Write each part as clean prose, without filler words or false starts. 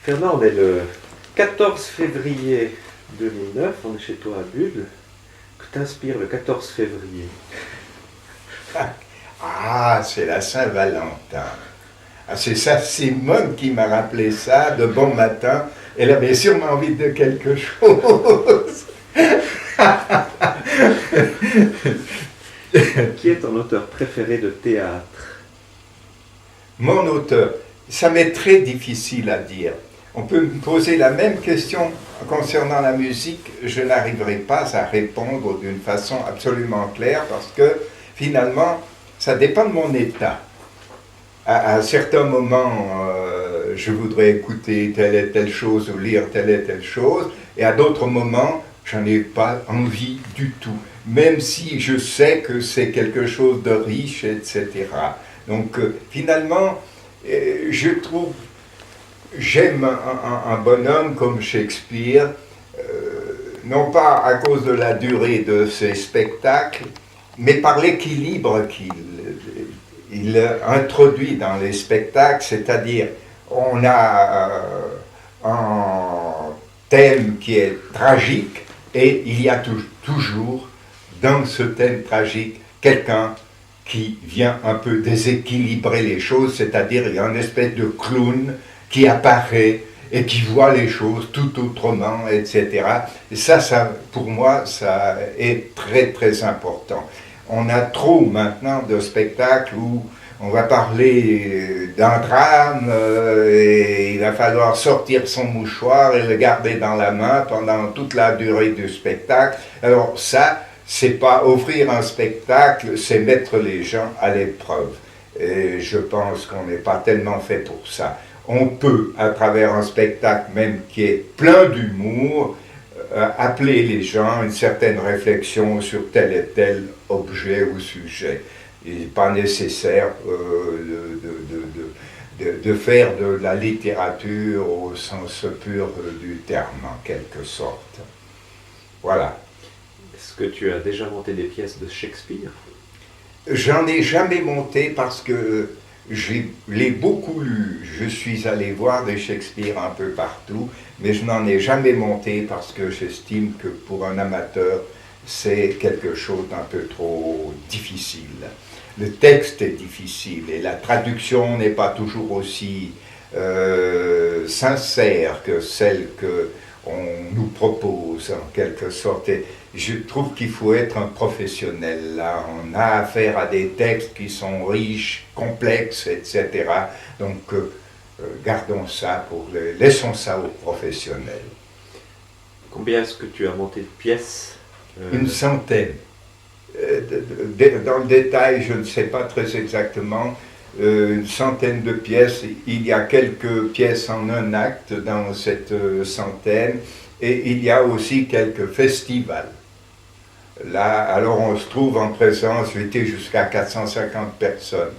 Fernand, on est le 14 février 2009, on est chez toi à Bulle. Que t'inspire le 14 février? Ah, c'est la Saint-Valentin. Ah, c'est ça, Simone qui m'a rappelé ça de bon matin. Elle avait sûrement envie de quelque chose. Qui est ton auteur préféré de théâtre? Mon auteur, ça m'est très difficile à dire. On peut me poser la même question concernant la musique, je n'arriverai pas à répondre d'une façon absolument claire parce que finalement, ça dépend de mon état. À certains moments, je voudrais écouter telle et telle chose ou lire telle et telle chose, et à d'autres moments, j'en ai pas envie du tout, même si je sais que c'est quelque chose de riche, etc. Donc finalement, je trouve, j'aime un bonhomme comme Shakespeare, non pas à cause de la durée de ses spectacles, mais par l'équilibre qu'il introduit dans les spectacles, c'est-à-dire on a un thème qui est tragique et il y a toujours dans ce thème tragique quelqu'un qui vient un peu déséquilibrer les choses, c'est-à-dire il y a une espèce de clown qui apparaît et qui voit les choses tout autrement, etc. Et ça, pour moi, ça est très très important. On a trop maintenant de spectacles où on va parler d'un drame et il va falloir sortir son mouchoir et le garder dans la main pendant toute la durée du spectacle. Alors ça, c'est pas offrir un spectacle, c'est mettre les gens à l'épreuve. Et je pense qu'on n'est pas tellement fait pour ça. On peut, à travers un spectacle même qui est plein d'humour, appeler les gens à une certaine réflexion sur tel et tel objet ou sujet. Il n'est pas nécessaire de faire de la littérature au sens pur du terme, en quelque sorte. Voilà. Est-ce que tu as déjà monté des pièces de Shakespeare? J'en ai jamais monté parce que je l'ai beaucoup lu. Je suis allé voir des Shakespeare un peu partout, mais je n'en ai jamais monté parce que j'estime que pour un amateur, c'est quelque chose d'un peu trop difficile. Le texte est difficile et la traduction n'est pas toujours aussi sincère que celle qu'on nous propose en quelque sorte. Et je trouve qu'il faut être un professionnel. Là, on a affaire à des textes qui sont riches, complexes, etc. Donc, gardons ça laissons ça aux professionnels. Combien est-ce que tu as monté de pièces? Une centaine. Dans le détail, je ne sais pas très exactement. Une centaine de pièces. Il y a quelques pièces en un acte dans cette centaine. Et il y a aussi quelques festivals. Là, alors on se trouve en présence, j'étais jusqu'à 450 personnes.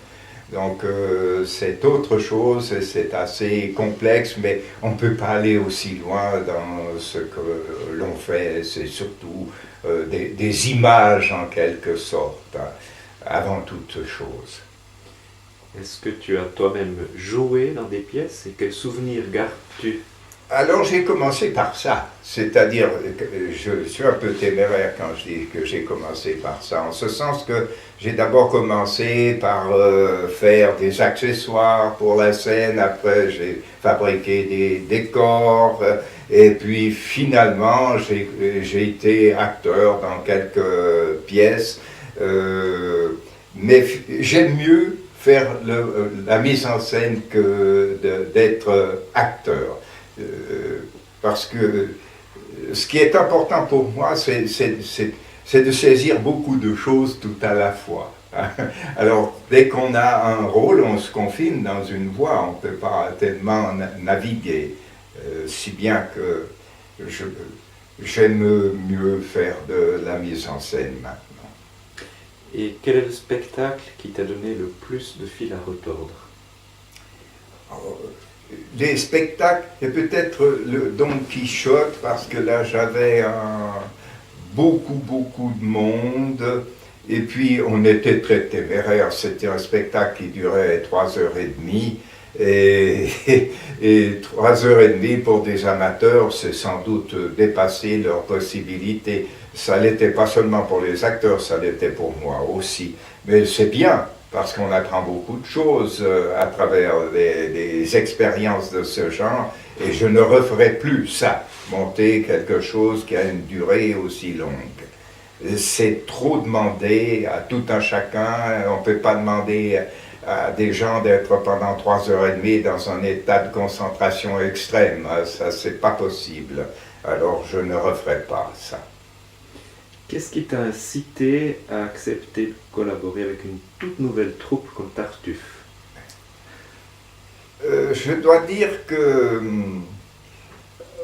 Donc c'est autre chose, c'est assez complexe, mais on ne peut pas aller aussi loin dans ce que l'on fait. C'est surtout des images en quelque sorte, hein, avant toute chose. Est-ce que tu as toi-même joué dans des pièces et quels souvenirs gardes-tu? Alors j'ai commencé par ça, c'est-à-dire que je suis un peu téméraire quand je dis que j'ai commencé par ça, en ce sens que j'ai d'abord commencé par faire des accessoires pour la scène, après j'ai fabriqué des décors, et puis finalement j'ai été acteur dans quelques pièces, mais j'aime mieux faire la mise en scène que d'être acteur. Parce que ce qui est important pour moi, c'est de saisir beaucoup de choses tout à la fois. Alors, dès qu'on a un rôle, on se confine dans une voie, on ne peut pas tellement naviguer, si bien que j'aime mieux faire de la mise en scène maintenant. Et quel est le spectacle qui t'a donné le plus de fil à retordre? Les spectacles, et peut-être le Don Quichotte, parce que là j'avais beaucoup de monde, et puis on était très téméraires, c'était un spectacle qui durait 3h30, Et, et 3h30 pour des amateurs, c'est sans doute dépasser leurs possibilités. Ça l'était pas seulement pour les acteurs, ça l'était pour moi aussi. Mais c'est bien, parce qu'on apprend beaucoup de choses à travers des expériences de ce genre, et je ne referai plus ça, monter quelque chose qui a une durée aussi longue. C'est trop demandé à tout un chacun, on ne peut pas demander à des gens d'être pendant 3h30 dans un état de concentration extrême, ça c'est pas possible, alors je ne referai pas ça. Qu'est-ce qui t'a incité à accepter de collaborer avec une toute nouvelle troupe comme Tartuffe? Je dois dire que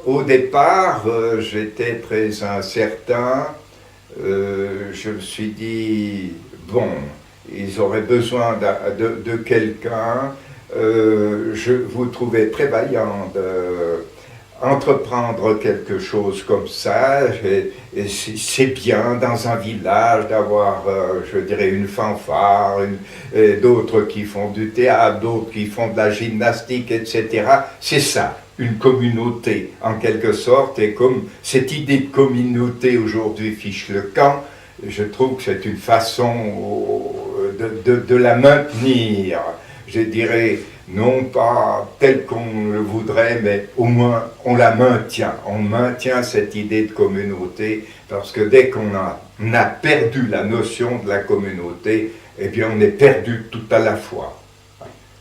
au départ, j'étais très incertain. Je me suis dit, bon, ils auraient besoin de quelqu'un. Je vous trouvais très vaillant d'entreprendre quelque chose comme ça. Et c'est bien dans un village d'avoir, je dirais, une fanfare, d'autres qui font du théâtre, d'autres qui font de la gymnastique, etc. C'est ça, une communauté en quelque sorte. Et comme cette idée de communauté aujourd'hui fiche le camp, je trouve que c'est une façon de la maintenir, je dirais, non pas telle qu'on le voudrait, mais au moins on la maintient. On maintient cette idée de communauté, parce que dès qu'on a perdu la notion de la communauté, eh bien on est perdu tout à la fois.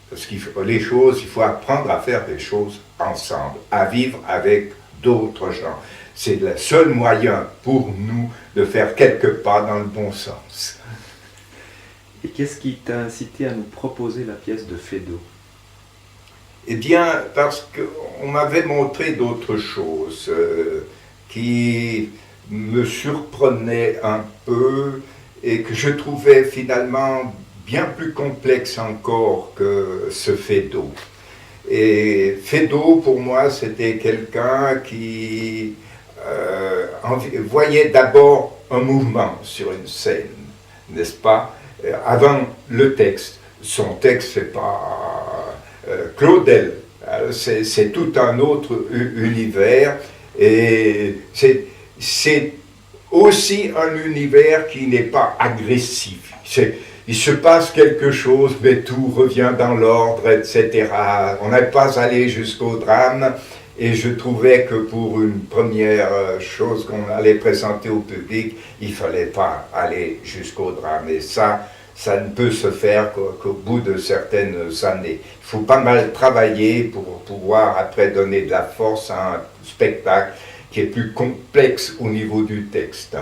Parce qu'il faut les choses, il faut apprendre à faire des choses ensemble, à vivre avec d'autres gens. C'est le seul moyen pour nous de faire quelques pas dans le bon sens. Et qu'est-ce qui t'a incité à nous proposer la pièce de Feydeau? Eh bien, parce qu'on m'avait montré d'autres choses qui me surprenaient un peu et que je trouvais finalement bien plus complexe encore que ce Feydeau. Et Feydeau, pour moi, c'était quelqu'un qui voyait d'abord un mouvement sur une scène, n'est-ce pas, avant le texte. Son texte, c'est pas Claudel, c'est tout un autre univers, et c'est aussi un univers qui n'est pas agressif. Il se passe quelque chose, mais tout revient dans l'ordre, etc. On n'est pas allé jusqu'au drame, et je trouvais que pour une première chose qu'on allait présenter au public, il ne fallait pas aller jusqu'au drame. Et ça ne peut se faire qu'au bout de certaines années. Il faut pas mal travailler pour pouvoir après donner de la force à un spectacle qui est plus complexe au niveau du texte.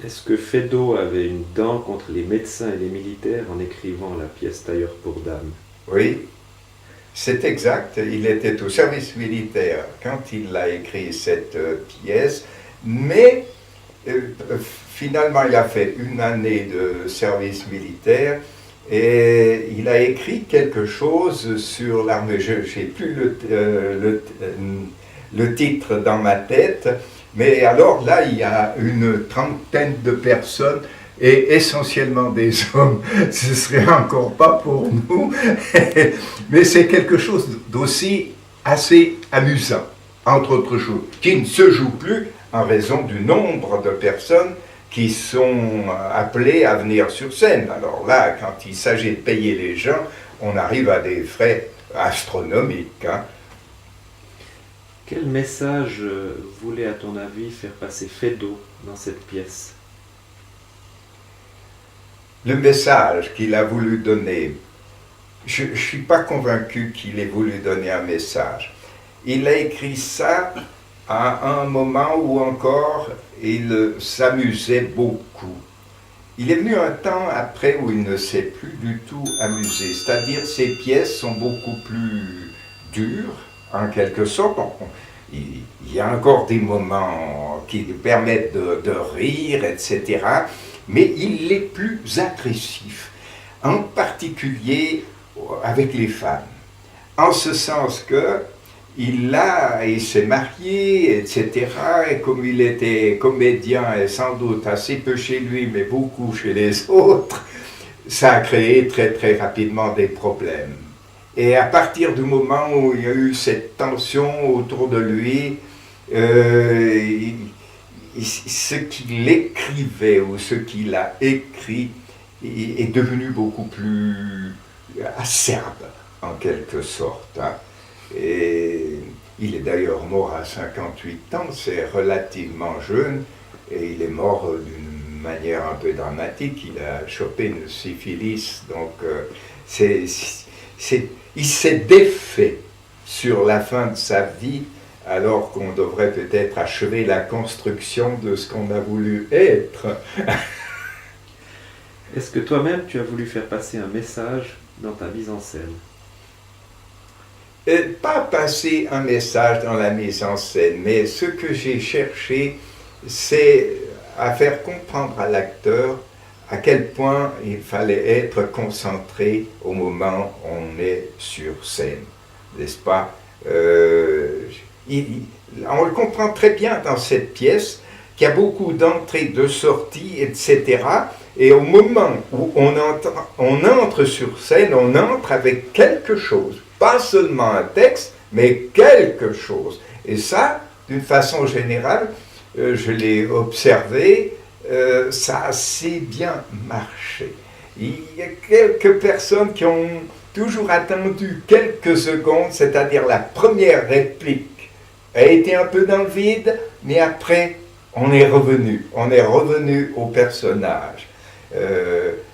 Est-ce que Feydeau avait une dent contre les médecins et les militaires en écrivant la pièce Tailleur pour dames? Oui, c'est exact. Il était au service militaire quand il a écrit cette pièce, mais finalement il a fait une année de service militaire et il a écrit quelque chose sur l'armée. Je n'ai plus le titre dans ma tête. Mais alors là, il y a une trentaine de personnes, et essentiellement des hommes. Ce serait encore pas pour nous, mais c'est quelque chose d'aussi assez amusant, entre autres choses, qui ne se joue plus en raison du nombre de personnes qui sont appelées à venir sur scène. Alors là, quand il s'agit de payer les gens, on arrive à des frais astronomiques. Quel message voulait, à ton avis, faire passer Feydeau dans cette pièce? Le message qu'il a voulu donner, je ne suis pas convaincu qu'il ait voulu donner un message. Il a écrit ça à un moment où encore il s'amusait beaucoup. Il est venu un temps après où il ne s'est plus du tout amusé, c'est-à-dire ses pièces sont beaucoup plus dures, en quelque sorte. Il y a encore des moments qui lui permettent de rire, etc. Mais il est plus agressif, en particulier avec les femmes. En ce sens que il s'est marié, etc. Et comme il était comédien, et sans doute assez peu chez lui, mais beaucoup chez les autres, ça a créé très très rapidement des problèmes. Et à partir du moment où il y a eu cette tension autour de lui, ce qu'il écrivait ou ce qu'il a écrit est devenu beaucoup plus acerbe, en quelque sorte. Hein. Et il est d'ailleurs mort à 58 ans, c'est relativement jeune, et il est mort d'une manière un peu dramatique. Il a chopé une syphilis, donc il s'est défait sur la fin de sa vie, alors qu'on devrait peut-être achever la construction de ce qu'on a voulu être. Est-ce que toi-même tu as voulu faire passer un message dans ta mise en scène? Pas passer un message dans la mise en scène, mais ce que j'ai cherché, c'est à faire comprendre à l'acteur à quel point il fallait être concentré au moment où on est sur scène, n'est-ce pas? On le comprend très bien dans cette pièce, qu'il y a beaucoup d'entrées, de sorties, etc. Et au moment où on entre sur scène, on entre avec quelque chose. Pas seulement un texte, mais quelque chose. Et ça, d'une façon générale, je l'ai observé, ça a assez bien marché. Il y a quelques personnes qui ont toujours attendu quelques secondes, c'est-à-dire la première réplique a été un peu dans le vide, mais après, on est revenu au personnage.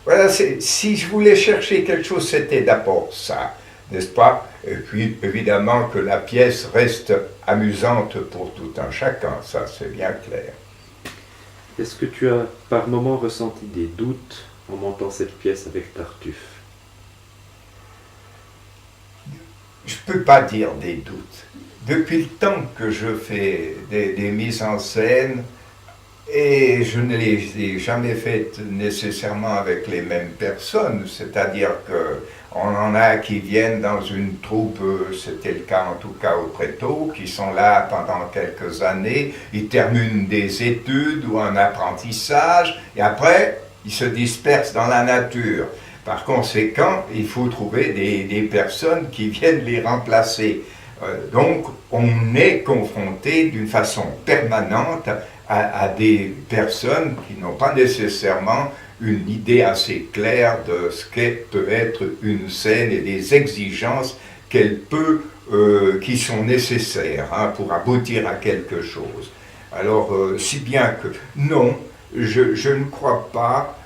Voilà, si je voulais chercher quelque chose, c'était d'abord ça, n'est-ce pas? Et puis, évidemment, que la pièce reste amusante pour tout un chacun, ça c'est bien clair. Est-ce que tu as par moments ressenti des doutes en montant cette pièce avec Tartuffe? Je ne peux pas dire des doutes. Depuis le temps que je fais des mises en scène, et je ne les ai jamais faites nécessairement avec les mêmes personnes, c'est-à-dire qu'on en a qui viennent dans une troupe, c'était le cas en tout cas au Préto, qui sont là pendant quelques années, ils terminent des études ou un apprentissage, et après, ils se dispersent dans la nature. Par conséquent, il faut trouver des personnes qui viennent les remplacer. Donc, on est confronté d'une façon permanente à des personnes qui n'ont pas nécessairement une idée assez claire de ce qu'est peut être une scène et des exigences qui sont nécessaires pour aboutir à quelque chose. Alors, si bien que non, je ne crois pas,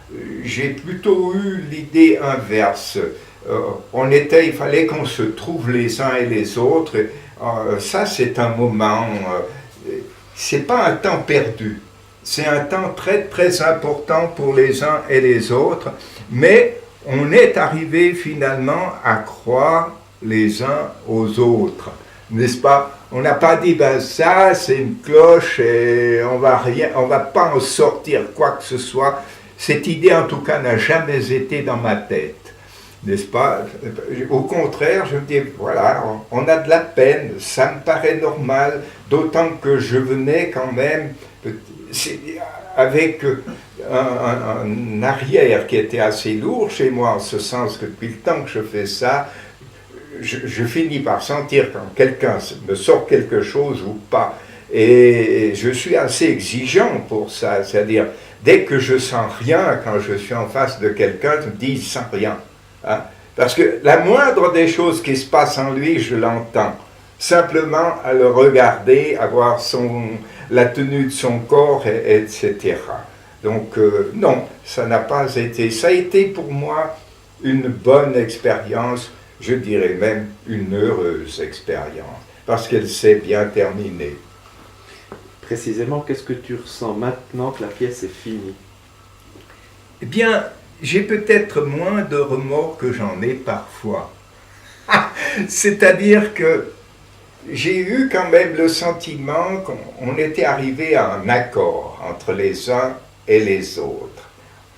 j'ai plutôt eu l'idée inverse. Il fallait qu'on se trouve les uns et les autres. Ça, c'est un moment, c'est pas un temps perdu, c'est un temps très très important pour les uns et les autres, mais on est arrivé finalement à croire les uns aux autres, n'est-ce pas? On n'a pas dit, ben ça c'est une cloche et on va pas en sortir quoi que ce soit. Cette idée en tout cas n'a jamais été dans ma tête. N'est-ce pas? Au contraire, je me dis, voilà, on a de la peine, ça me paraît normal, d'autant que je venais quand même avec un arrière qui était assez lourd chez moi, en ce sens que depuis le temps que je fais ça, je finis par sentir quand quelqu'un me sort quelque chose ou pas. Et je suis assez exigeant pour ça, c'est-à-dire, dès que je sens rien, quand je suis en face de quelqu'un, je me dis, il sent rien. Hein? Parce que la moindre des choses qui se passent en lui, je l'entends. Simplement à le regarder, à voir la tenue de son corps, etc. Donc non, ça n'a pas été. Ça a été pour moi une bonne expérience, je dirais même une heureuse expérience, parce qu'elle s'est bien terminée. Précisément, qu'est-ce que tu ressens maintenant que la pièce est finie? Eh bien, j'ai peut-être moins de remords que j'en ai parfois. C'est-à-dire que j'ai eu quand même le sentiment qu'on était arrivé à un accord entre les uns et les autres.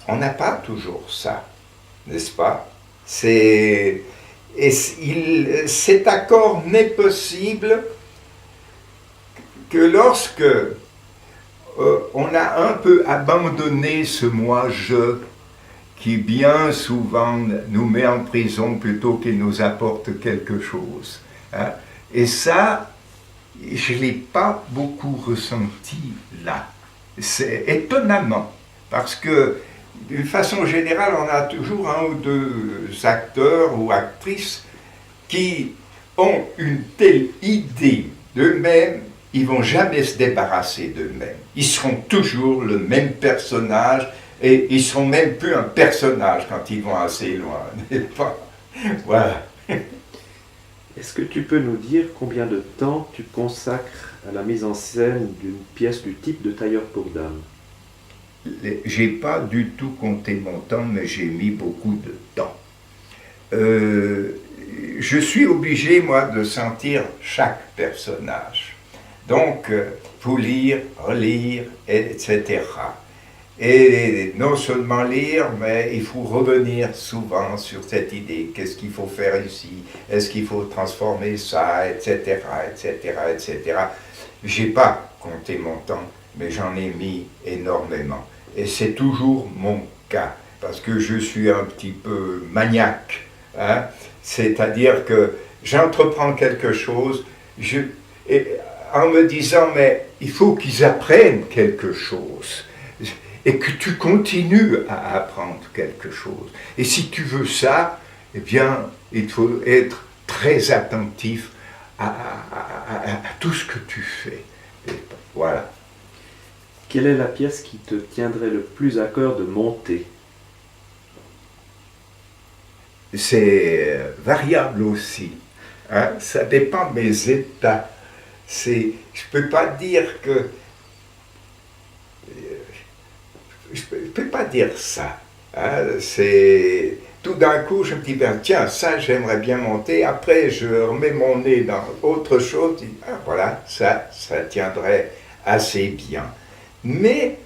On n'a pas toujours ça, n'est-ce pas? Cet accord n'est possible que lorsque on a un peu abandonné ce moi-je qui bien souvent nous met en prison plutôt qu'il nous apporte quelque chose. Hein. Et ça, je ne l'ai pas beaucoup ressenti là. C'est étonnamment, parce que d'une façon générale, on a toujours un ou deux acteurs ou actrices qui ont une telle idée d'eux-mêmes, ils ne vont jamais se débarrasser d'eux-mêmes. Ils seront toujours le même personnage, et ils ne seront même plus un personnage quand ils vont assez loin, n'est-ce pas? Voilà. Est-ce que tu peux nous dire combien de temps tu consacres à la mise en scène d'une pièce du type de Tailleur pour dames? J'ai pas du tout compté mon temps, mais j'ai mis beaucoup de temps. Je suis obligé, moi, de sentir chaque personnage. Donc, faut lire, relire, etc. Et non seulement lire, mais il faut revenir souvent sur cette idée. Qu'est-ce qu'il faut faire ici? Est-ce qu'il faut transformer ça? Etc., etc., etc. J'ai pas compté mon temps, mais j'en ai mis énormément. Et c'est toujours mon cas, parce que je suis un petit peu maniaque. Hein? C'est-à-dire que j'entreprends quelque chose, en me disant, mais il faut qu'ils apprennent quelque chose. Et que tu continues à apprendre quelque chose. Et si tu veux ça, eh bien, il faut être très attentif à tout ce que tu fais. Et voilà. Quelle est la pièce qui te tiendrait le plus à cœur de monter? C'est variable aussi. Hein? Ça dépend de mes états. Je ne peux pas dire que... Je ne peux pas dire ça. Hein? C'est tout d'un coup, je me dis, ben, tiens, ça, j'aimerais bien monter. Après, je remets mon nez dans autre chose. Je dis, ah, voilà, ça tiendrait assez bien. Mais,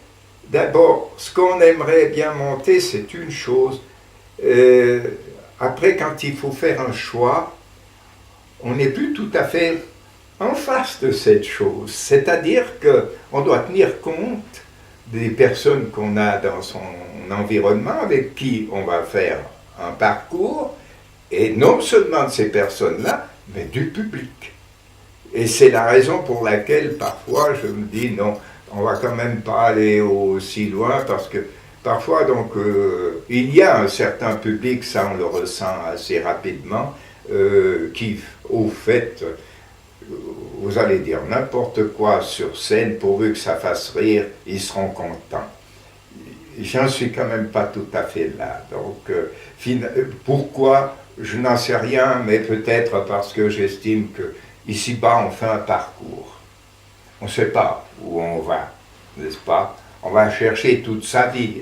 d'abord, ce qu'on aimerait bien monter, c'est une chose. Après, quand il faut faire un choix, on n'est plus tout à fait en face de cette chose. C'est-à-dire qu'on doit tenir compte des personnes qu'on a dans son environnement, avec qui on va faire un parcours, et non seulement de ces personnes-là, mais du public. Et c'est la raison pour laquelle parfois je me dis non, on va quand même pas aller aussi loin, parce que parfois donc il y a un certain public, ça on le ressent assez rapidement, qui au fait, vous allez dire n'importe quoi sur scène, pourvu que ça fasse rire, ils seront contents. J'en suis quand même pas tout à fait là. Donc, pourquoi? Je n'en sais rien, mais peut-être parce que j'estime que ici-bas, on fait un parcours. On ne sait pas où on va, n'est-ce pas? On va chercher toute sa vie,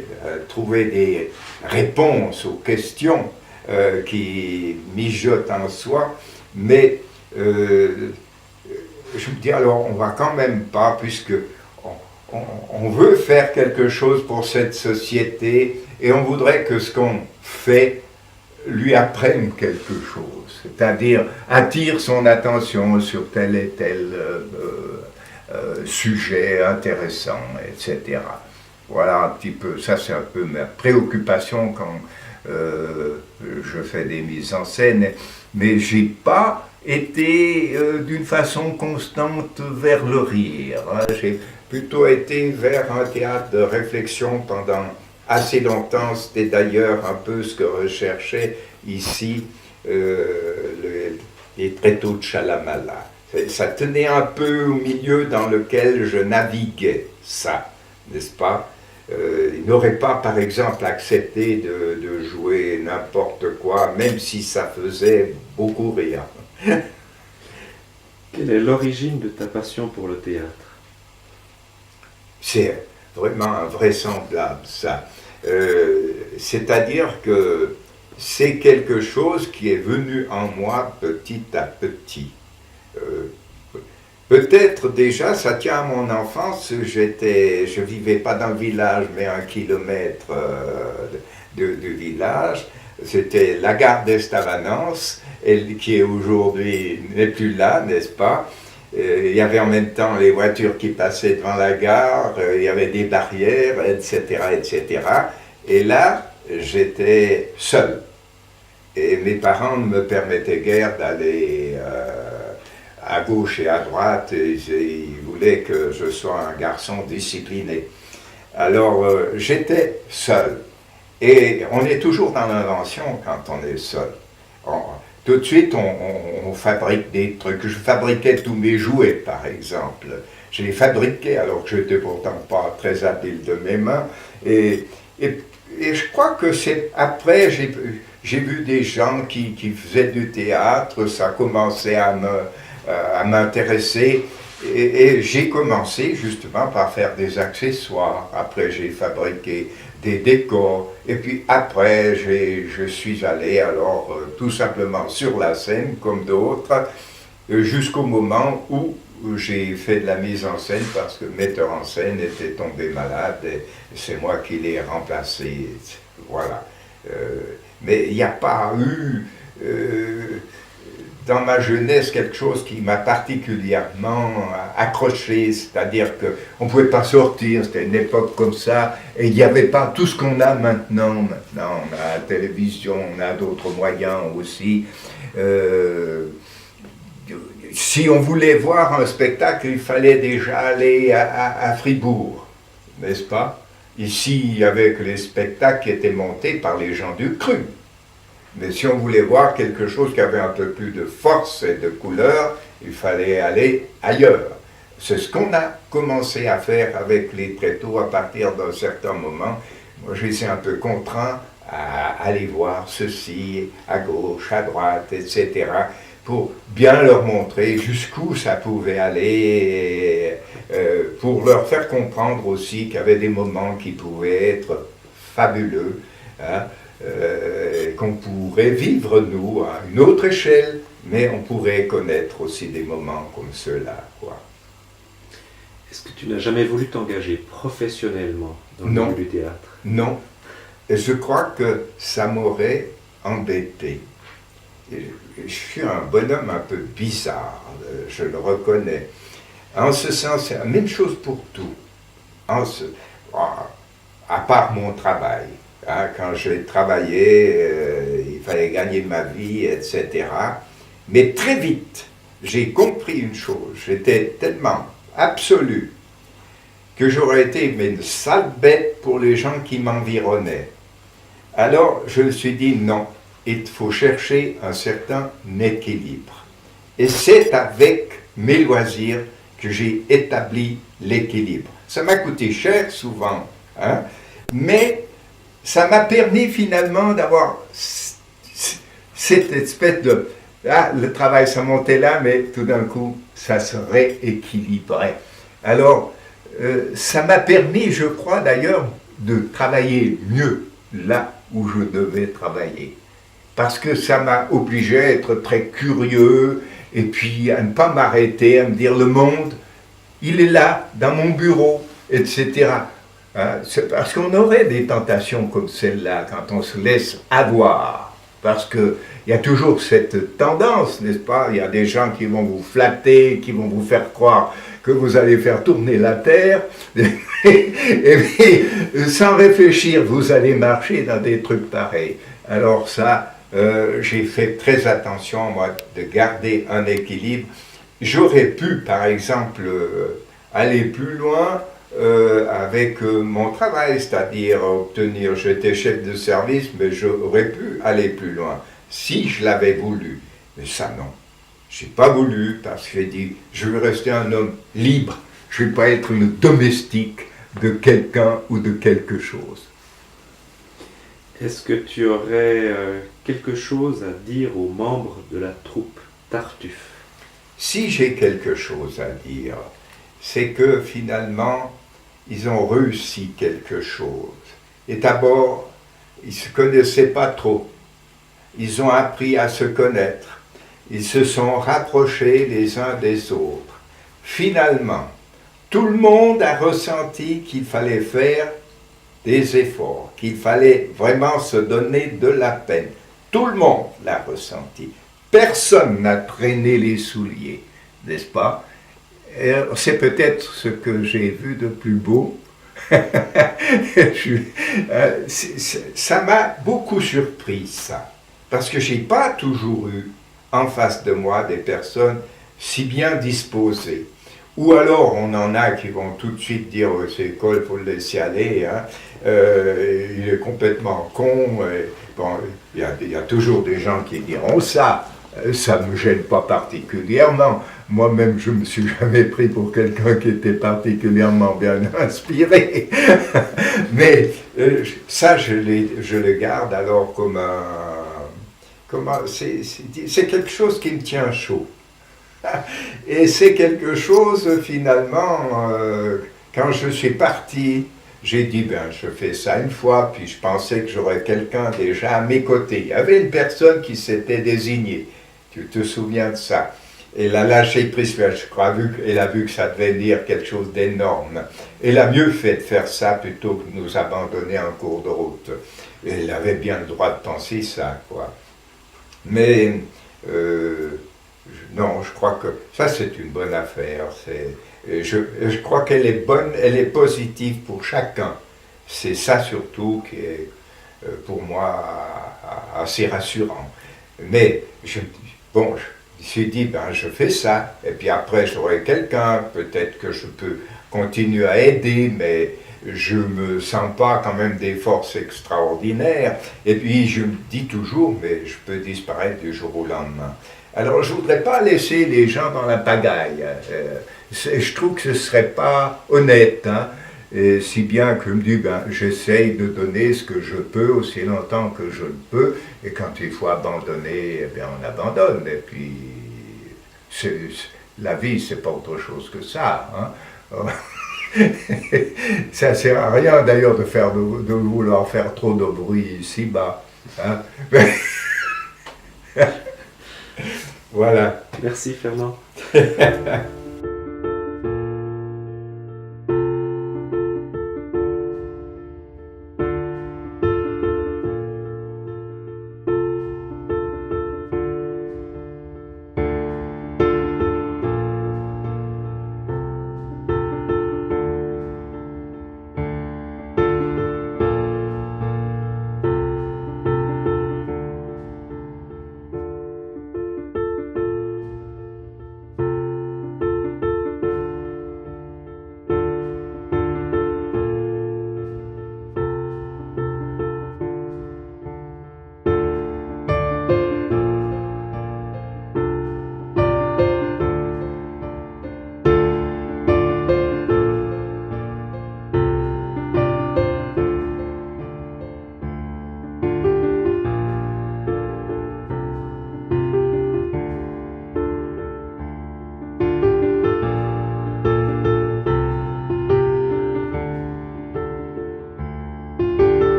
trouver des réponses aux questions qui mijotent en soi, mais je me dis alors, on va quand même pas, puisque on veut faire quelque chose pour cette société et on voudrait que ce qu'on fait lui apprenne quelque chose, c'est-à-dire attire son attention sur tel et tel sujet intéressant, etc. Voilà un petit peu, ça c'est un peu ma préoccupation quand je fais des mises en scène, mais j'ai pas été d'une façon constante vers le rire. Hein. J'ai plutôt été vers un théâtre de réflexion pendant assez longtemps. C'était d'ailleurs un peu ce que recherchait ici les tréteaux de Chalamala. Ça tenait un peu au milieu dans lequel je naviguais, ça, n'est-ce pas? Il n'aurait pas, par exemple, accepté de jouer n'importe quoi, même si ça faisait beaucoup rire. Quelle est l'origine de ta passion pour le théâtre? C'est vraiment invraisemblable, ça. C'est-à-dire que c'est quelque chose qui est venu en moi petit à petit. Peut-être déjà, ça tient à mon enfance, je vivais pas dans le village, mais à 1 kilomètre du village. C'était la gare d'Estavanance, qui aujourd'hui n'est plus là, n'est-ce pas? Il y avait en même temps les voitures qui passaient devant la gare, il y avait des barrières, etc., etc. Et là, j'étais seul. Et mes parents ne me permettaient guère d'aller à gauche et à droite. Ils voulaient que je sois un garçon discipliné. Alors j'étais seul. Et on est toujours dans l'invention quand on est seul. Tout de suite, on fabrique des trucs. Je fabriquais tous mes jouets, par exemple. Je les fabriquais alors que je n'étais pourtant pas très habile de mes mains. Et je crois que c'est après, j'ai vu des gens qui faisaient du théâtre, ça commençait à m'intéresser. Et j'ai commencé justement par faire des accessoires. Après, j'ai fabriqué des décors. Et puis après, je suis allé alors tout simplement sur la scène, comme d'autres, jusqu'au moment où j'ai fait de la mise en scène parce que le metteur en scène était tombé malade et c'est moi qui l'ai remplacé. Voilà. Mais il n'y a pas eu dans ma jeunesse quelque chose qui m'a particulièrement accroché, c'est-à-dire qu'on ne pouvait pas sortir, c'était une époque comme ça, et il n'y avait pas tout ce qu'on a maintenant. Maintenant, on a la télévision, on a d'autres moyens aussi. Si on voulait voir un spectacle, il fallait déjà aller à Fribourg, n'est-ce pas? Ici, il n'y avait que les spectacles qui étaient montés par les gens du cru. Mais si on voulait voir quelque chose qui avait un peu plus de force et de couleur, il fallait aller ailleurs. C'est ce qu'on a commencé à faire avec les tréteaux à partir d'un certain moment. Moi, j'étais un peu contraint à aller voir ceci, à gauche, à droite, etc., pour bien leur montrer jusqu'où ça pouvait aller, pour leur faire comprendre aussi qu'il y avait des moments qui pouvaient être fabuleux, hein, qu'on pourrait vivre, nous, à une autre échelle, mais on pourrait connaître aussi des moments comme ceux-là, quoi. Est-ce que tu n'as jamais voulu t'engager professionnellement dans le milieu du théâtre? Non. Et je crois que ça m'aurait embêté. Je suis un bonhomme un peu bizarre, je le reconnais. En ce sens, c'est la même chose pour tout. À part mon travail. Hein, quand j'ai travaillé, il fallait gagner ma vie, etc. Mais très vite, j'ai compris une chose. J'étais tellement absolu que j'aurais été une sale bête pour les gens qui m'environnaient. Alors, je me suis dit non, il faut chercher un certain équilibre. Et c'est avec mes loisirs que j'ai établi l'équilibre. Ça m'a coûté cher souvent, hein, mais ça m'a permis finalement d'avoir cette espèce de... Ah, le travail, ça montait là, mais tout d'un coup, ça se rééquilibrait. Alors, ça m'a permis, je crois d'ailleurs, de travailler mieux là où je devais travailler. Parce que ça m'a obligé à être très curieux, et puis à ne pas m'arrêter, à me dire, le monde, il est là, dans mon bureau, etc. C'est parce qu'on aurait des tentations comme celle-là, quand on se laisse avoir. Parce qu'il y a toujours cette tendance, n'est-ce pas? Il y a des gens qui vont vous flatter, qui vont vous faire croire que vous allez faire tourner la terre, et puis, sans réfléchir, vous allez marcher dans des trucs pareils. Alors ça, j'ai fait très attention, moi, de garder un équilibre. J'aurais pu, par exemple, aller plus loin avec mon travail, c'est-à-dire obtenir, j'étais chef de service, mais j'aurais pu aller plus loin, si je l'avais voulu. Mais ça, non. Je n'ai pas voulu, parce que j'ai dit, je veux rester un homme libre, je ne vais pas être une domestique de quelqu'un ou de quelque chose. Est-ce que tu aurais quelque chose à dire aux membres de la troupe Tartuffe? Si j'ai quelque chose à dire, c'est que finalement, ils ont réussi quelque chose. Et d'abord, ils ne se connaissaient pas trop. Ils ont appris à se connaître. Ils se sont rapprochés les uns des autres. Finalement, tout le monde a ressenti qu'il fallait faire des efforts, qu'il fallait vraiment se donner de la peine. Tout le monde l'a ressenti. Personne n'a traîné les souliers, n'est-ce pas? C'est peut-être ce que j'ai vu de plus beau Ça m'a beaucoup surpris, ça. Parce que je n'ai pas toujours eu en face de moi des personnes si bien disposées. Ou alors on en a qui vont tout de suite dire c'est Cole, il faut le laisser aller, hein. Il est complètement con. Bon, il y a toujours des gens qui diront ça. Ça ne me gêne pas particulièrement. Moi-même, je ne me suis jamais pris pour quelqu'un qui était particulièrement bien inspiré. Mais ça, je le garde alors comme un... c'est quelque chose qui me tient chaud. Et c'est quelque chose, finalement, quand je suis parti, j'ai dit, ben, je fais ça une fois, puis je pensais que j'aurais quelqu'un déjà à mes côtés. Il y avait une personne qui s'était désignée. Tu te souviens de ça? Elle a lâché prise, je crois, elle a vu que ça devait dire quelque chose d'énorme. Elle a mieux fait de faire ça plutôt que de nous abandonner en cours de route. Elle avait bien le droit de penser ça, quoi. Mais, non, je crois que ça, c'est une bonne affaire. Je crois qu'elle est bonne, elle est positive pour chacun. C'est ça surtout qui est, pour moi, assez rassurant. Mais, je me suis dit, ben, je fais ça, et puis après j'aurai quelqu'un, peut-être que je peux continuer à aider, mais je ne me sens pas quand même des forces extraordinaires. Et puis je me dis toujours, mais je peux disparaître du jour au lendemain. Alors je ne voudrais pas laisser les gens dans la pagaille. Je trouve que ce ne serait pas honnête, hein. Et si bien que je me dis, ben, j'essaye de donner ce que je peux aussi longtemps que je le peux, et quand il faut abandonner, eh bien, on abandonne. Et puis, la vie, c'est pas autre chose que ça, hein. Ça ne sert à rien d'ailleurs de vouloir faire trop de bruit ici-bas, hein. Voilà. Merci Fernand.